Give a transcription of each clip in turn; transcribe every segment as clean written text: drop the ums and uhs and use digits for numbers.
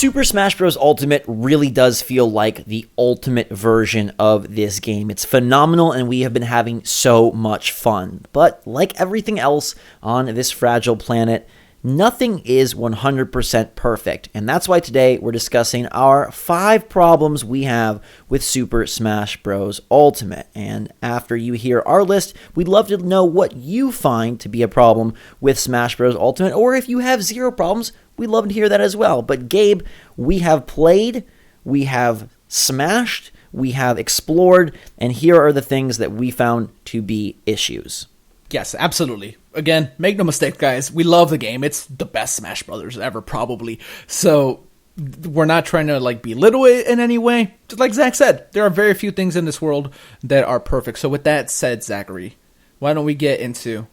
Super Smash Bros. Ultimate really does feel like the ultimate version of this game. It's phenomenal, and we have been having so much fun. But like everything else on this fragile planet, nothing is 100% perfect, and that's why today we're discussing our 5 problems we have with Super Smash Bros. Ultimate. And after you hear our list, we'd love to know what you find to be a problem with Smash Bros. Ultimate, or if you have 0 problems, we'd love to hear that as well. But Gabe, we have played, we have smashed, we have explored, and here are the things that we found to be issues. Yes, absolutely. Again, make no mistake, guys. We love the game. It's the best Smash Brothers ever, probably. So we're not trying to belittle it in any way. Just like Zach said, there are very few things in this world that are perfect. So with that said, Zachary, why don't we get into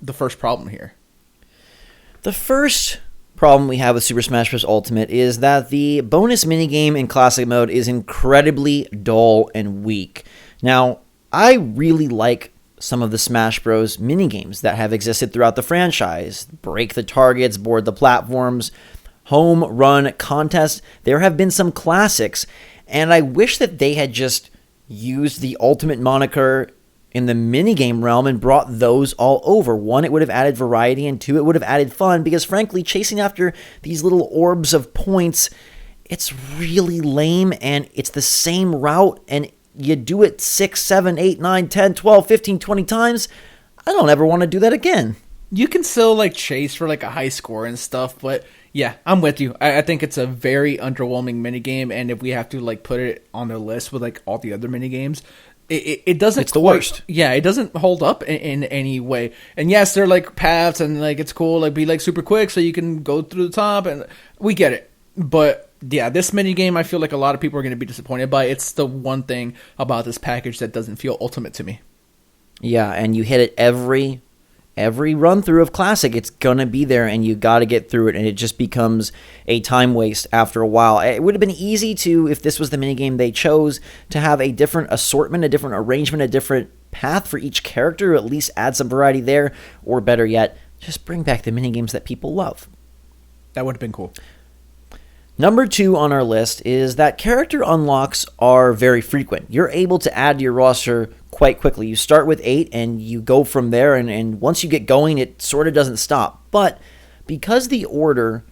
the first problem here? The first problem we have with Super Smash Bros. Ultimate is that the bonus minigame in Classic Mode is incredibly dull and weak. Now, I really like some of the Smash Bros. Minigames that have existed throughout the franchise. Break the targets, board the platforms, home run contest. There have been some classics, and I wish that they had just used the Ultimate moniker in the minigame realm and brought those all over. 1, it would have added variety, and 2, it would have added fun, because frankly, chasing after these little orbs of points, it's really lame, and it's the same route, and you do it 6, 7, 8, 9, 10, 12, 15, 20 times. I don't ever want to do that again. You can still chase for a high score and stuff, but yeah, I'm with you. I think it's a very underwhelming minigame, and if we have to put it on the list with all the other minigames, it doesn't. It's the worst. Yeah, it doesn't hold up in any way. And yes, they're paths, and it's cool, be super quick so you can go through the top, and we get it. But yeah, this minigame, I feel like a lot of people are going to be disappointed by. It's the one thing about this package that doesn't feel ultimate to me. Yeah, and you hit it every run through of Classic. It's going to be there, and you got to get through it, and it just becomes a time waste after a while. It would have been easy to, if this was the minigame they chose, to have a different assortment, a different arrangement, a different path for each character, or at least add some variety there, or better yet, just bring back the minigames that people love. That would have been cool. Number 2 on our list is that character unlocks are very frequent. You're able to add to your roster quite quickly. You start with 8 and you go from there, and once you get going, it sort of doesn't stop. But because the order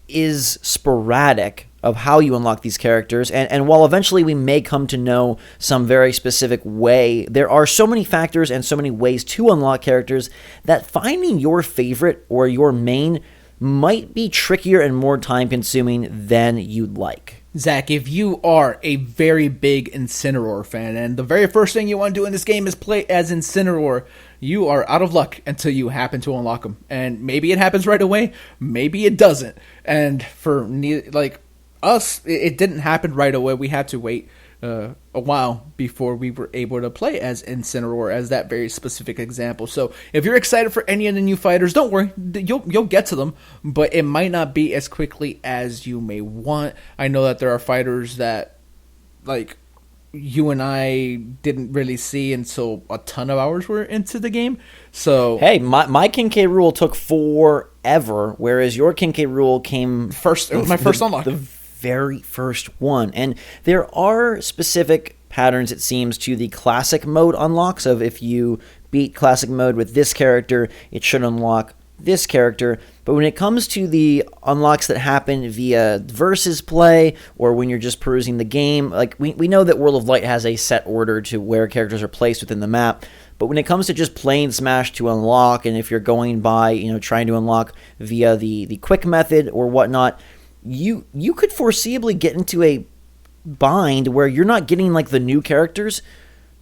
is sporadic of how you unlock these characters, and while eventually we may come to know some very specific way, there are so many factors and so many ways to unlock characters that finding your favorite or your main might be trickier and more time-consuming than you'd like. Zach, if you are a very big Incineroar fan, and the very first thing you want to do in this game is play as Incineroar, you are out of luck until you happen to unlock him. And maybe it happens right away, maybe it doesn't. And for us, it didn't happen right away. We had to wait a while before we were able to play as Incineroar, as that very specific example. So if you're excited for any of the new fighters, don't worry, you'll get to them, but it might not be as quickly as you may want. I know that there are fighters that you and I didn't really see until a ton of hours were into the game. So hey, my King K. Rool took forever, whereas your King K. Rool came first. It was my first unlock. The very first one. And there are specific patterns, it seems, to the Classic Mode unlocks of if you beat Classic Mode with this character, it should unlock this character. But when it comes to the unlocks that happen via versus play, or when you're just perusing the game, we know that World of Light has a set order to where characters are placed within the map. But when it comes to just playing Smash to unlock, and if you're going by, trying to unlock via the quick method or whatnot, you could foreseeably get into a bind where you're not getting the new characters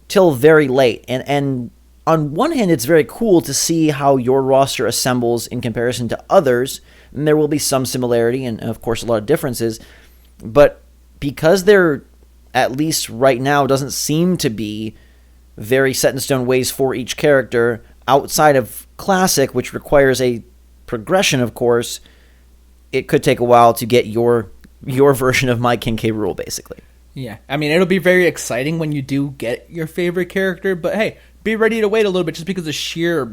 till very late. And on one hand, it's very cool to see how your roster assembles in comparison to others, and there will be some similarity and of course a lot of differences. But because there, at least right now, doesn't seem to be very set in stone ways for each character outside of Classic, which requires a progression, of course, it could take a while to get your version of my King K. Rool, basically. Yeah, I mean, it'll be very exciting when you do get your favorite character, but hey, be ready to wait a little bit just because of sheer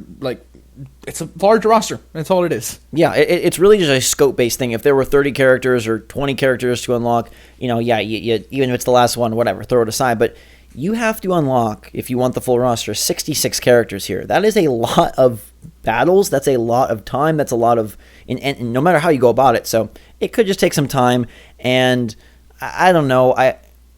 it's a large roster. That's all it is. Yeah, it's really just a scope-based thing. If there were 30 characters or 20 characters to unlock, yeah, you, even if it's the last one, whatever, throw it aside. But you have to unlock, if you want the full roster, 66 characters here. That is a lot of battles. That's a lot of time. That's a lot of, and no matter how you go about it. So it could just take some time. And I don't know.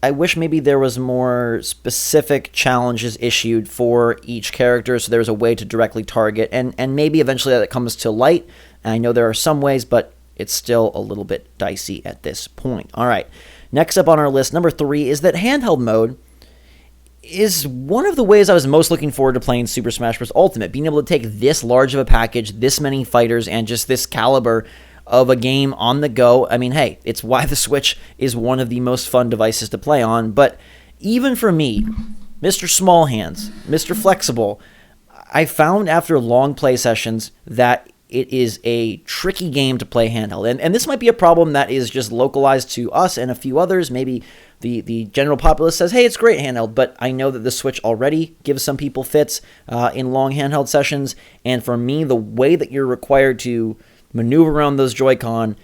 I wish maybe there was more specific challenges issued for each character, so there's a way to directly target, and maybe eventually that comes to light. And I know there are some ways, but it's still a little bit dicey at this point. All right, next up on our list, number 3, is that handheld mode is one of the ways I was most looking forward to playing Super Smash Bros. Ultimate, being able to take this large of a package, this many fighters, and just this caliber of a game on the go. I mean, hey, it's why the Switch is one of the most fun devices to play on. But even for me, Mr. Small Hands, Mr. Flexible, I found after long play sessions that it is a tricky game to play handheld. And this might be a problem that is just localized to us and a few others. Maybe the general populace says, hey, it's great handheld. But I know that the Switch already gives some people fits in long handheld sessions. And for me, the way that you're required to maneuver around those Joy-Con,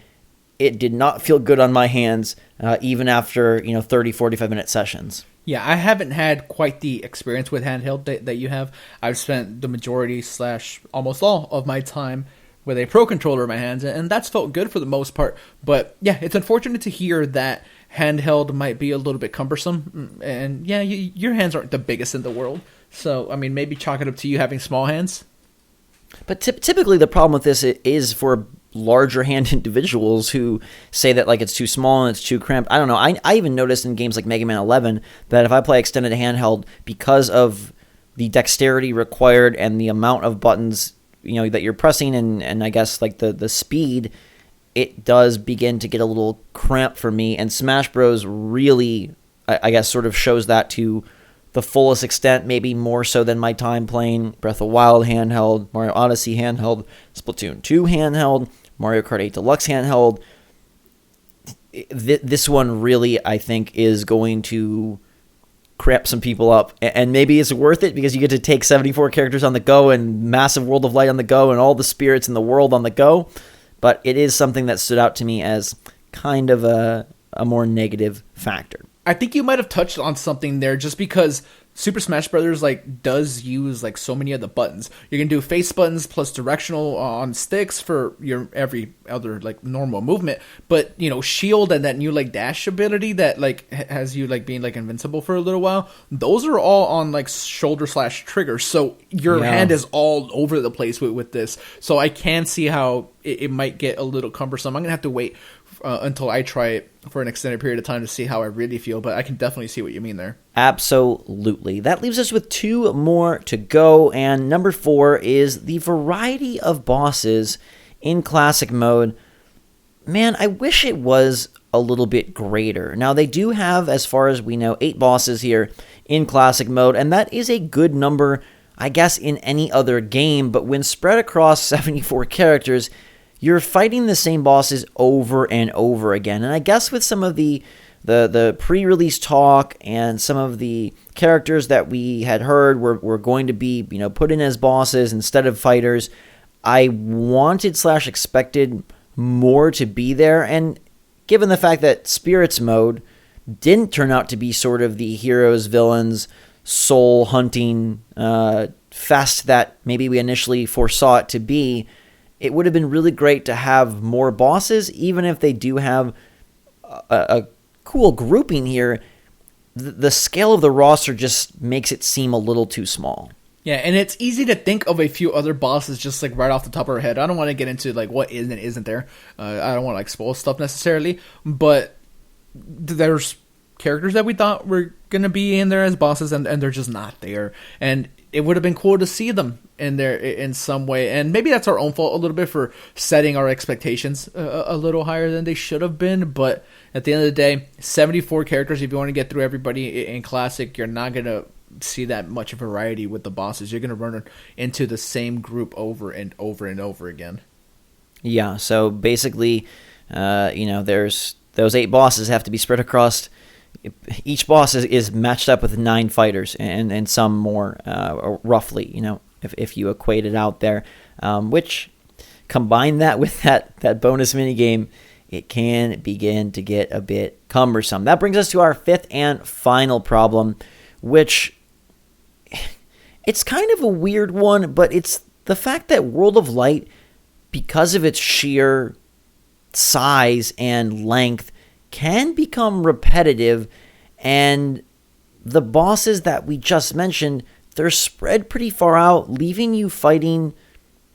it did not feel good on my hands, even after 30, 45-minute sessions. Yeah, I haven't had quite the experience with handheld that you have. I've spent the majority / almost all of my time with a Pro Controller in my hands, and that's felt good for the most part. But yeah, it's unfortunate to hear that handheld might be a little bit cumbersome. And yeah, your hands aren't the biggest in the world. So, I mean, maybe chalk it up to you having small hands. But typically the problem with this is for larger hand individuals who say that like it's too small and it's too cramped. I don't know. I even noticed in games like Mega Man 11 that if I play extended handheld, because of the dexterity required and the amount of buttons that you're pressing and I guess like the speed, it does begin to get a little cramped for me. And Smash Bros. Really, I guess, sort of shows that to the fullest extent, maybe more so than my time playing Breath of the Wild handheld, Mario Odyssey handheld, Splatoon 2 handheld, Mario Kart 8 Deluxe handheld. This one really, I think, is going to cramp some people up, and maybe it's worth it because you get to take 74 characters on the go and massive World of Light on the go and all the spirits in the world on the go, but it is something that stood out to me as kind of a more negative factor. I think you might have touched on something there, just because Super Smash Brothers does use so many of the buttons. You can do face buttons plus directional on sticks for your every other normal movement, but shield and that new dash ability that has you being invincible for a little while. Those are all on shoulder / trigger, so your hand is all over the place with this. So I can see how it might get a little cumbersome. I'm gonna have to wait until I try it for an extended period of time to see how I really feel, but I can definitely see what you mean there. Absolutely. That leaves us with 2 more to go, and number 4 is the variety of bosses in classic mode. Man, I wish it was a little bit greater. Now, they do have, as far as we know, 8 bosses here in classic mode, and that is a good number, I guess, in any other game, but when spread across 74 characters, you're fighting the same bosses over and over again. And I guess with some of the pre-release talk and some of the characters that we had heard were going to be put in as bosses instead of fighters, I wanted / expected more to be there. And given the fact that Spirits mode didn't turn out to be sort of the heroes, villains, soul hunting fest that maybe we initially foresaw it to be, it would have been really great to have more bosses, even if they do have a cool grouping here. The scale of the roster just makes it seem a little too small. Yeah, and it's easy to think of a few other bosses just right off the top of our head. I don't want to get into what is and isn't there. I don't want to spoil stuff necessarily, but there's characters that we thought were going to be in there as bosses, and they're just not there. And it would have been cool to see them in there in some way. And maybe that's our own fault a little bit for setting our expectations a little higher than they should have been. But at the end of the day, 74 characters, if you want to get through everybody in Classic, you're not going to see that much variety with the bosses. You're going to run into the same group over and over and over again. Yeah, so basically, there's those 8 bosses have to be spread across. Each boss is matched up with 9 fighters and some more, roughly, if you equate it out there, which combine that with that bonus minigame, it can begin to get a bit cumbersome. That brings us to our fifth and final problem, which it's kind of a weird one, but it's the fact that World of Light, because of its sheer size and length, can become repetitive, and the bosses that we just mentioned, they're spread pretty far out, leaving you fighting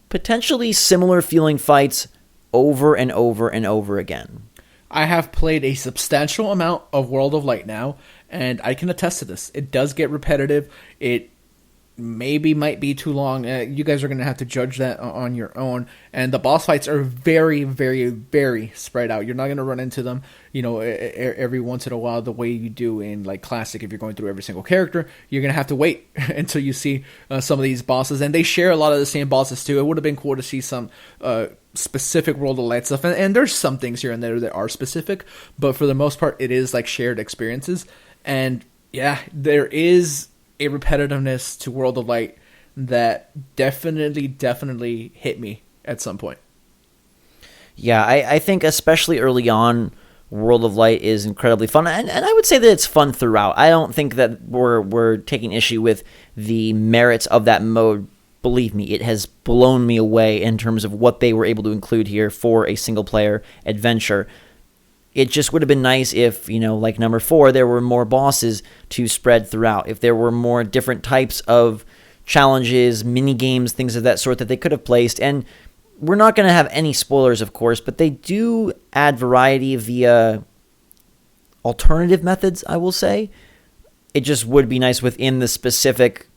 potentially similar feeling fights over and over and over again. I have played a substantial amount of World of Light now, and I can attest to this. It does get repetitive. It maybe might be too long. You guys are going to have to judge that on your own. And the boss fights are very, very, very spread out. You're not going to run into them, every once in a while the way you do in like Classic. If you're going through every single character, you're going to have to wait until you see some of these bosses. And they share a lot of the same bosses too. It would have been cool to see some specific World of Light stuff. And there's some things here and there that are specific, but for the most part, it is like shared experiences. And yeah, there is a repetitiveness to World of Light that definitely hit me at some point. Yeah, I think especially early on, World of Light is incredibly fun, and I would say that it's fun throughout. I don't think that we're taking issue with the merits of that mode. Believe me, it has blown me away in terms of what they were able to include here for a single-player adventure. It just would have been nice if, like number 4, there were more bosses to spread throughout. If there were more different types of challenges, mini games, things of that sort that they could have placed. And we're not going to have any spoilers, of course, but they do add variety via alternative methods, I will say. It just would be nice within the specific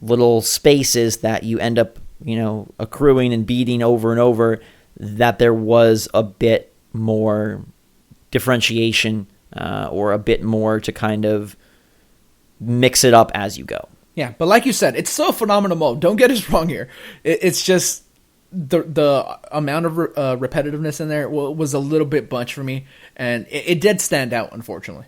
little spaces that you end up, accruing and beating over and over, that there was a bit more differentiation or a bit more to kind of mix it up as you go. Yeah, but like you said, it's still a phenomenal mode. Don't get us wrong here. It's just the amount of repetitiveness in there was a little bit much for me, and it did stand out, unfortunately.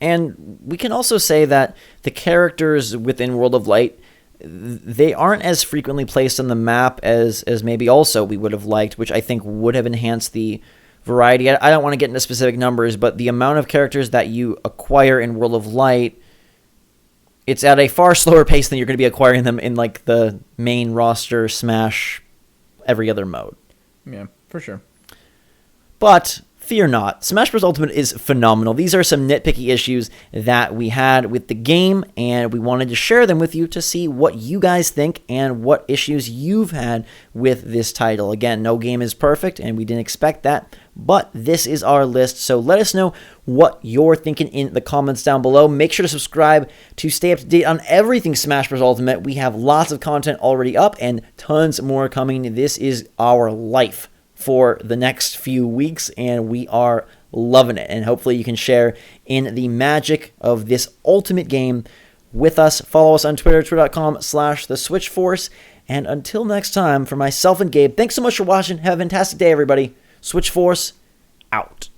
And we can also say that the characters within World of Light, they aren't as frequently placed on the map as maybe also we would have liked, which I think would have enhanced the variety. I don't want to get into specific numbers, but the amount of characters that you acquire in World of Light, it's at a far slower pace than you're going to be acquiring them in like the main roster Smash every other mode. Yeah, for sure. But fear not, Smash Bros. Ultimate is phenomenal. These are some nitpicky issues that we had with the game, and we wanted to share them with you to see what you guys think and what issues you've had with this title. Again, no game is perfect, and we didn't expect that, but this is our list, so let us know what you're thinking in the comments down below. Make sure to subscribe to stay up to date on everything Smash Bros. Ultimate. We have lots of content already up and tons more coming. This is our life for the next few weeks, and we are loving it. And hopefully you can share in the magic of this ultimate game with us. Follow us on Twitter, twitter.com/TheSwitchForce. And until next time, for myself and Gabe, thanks so much for watching. Have a fantastic day, everybody. SwitchForce out.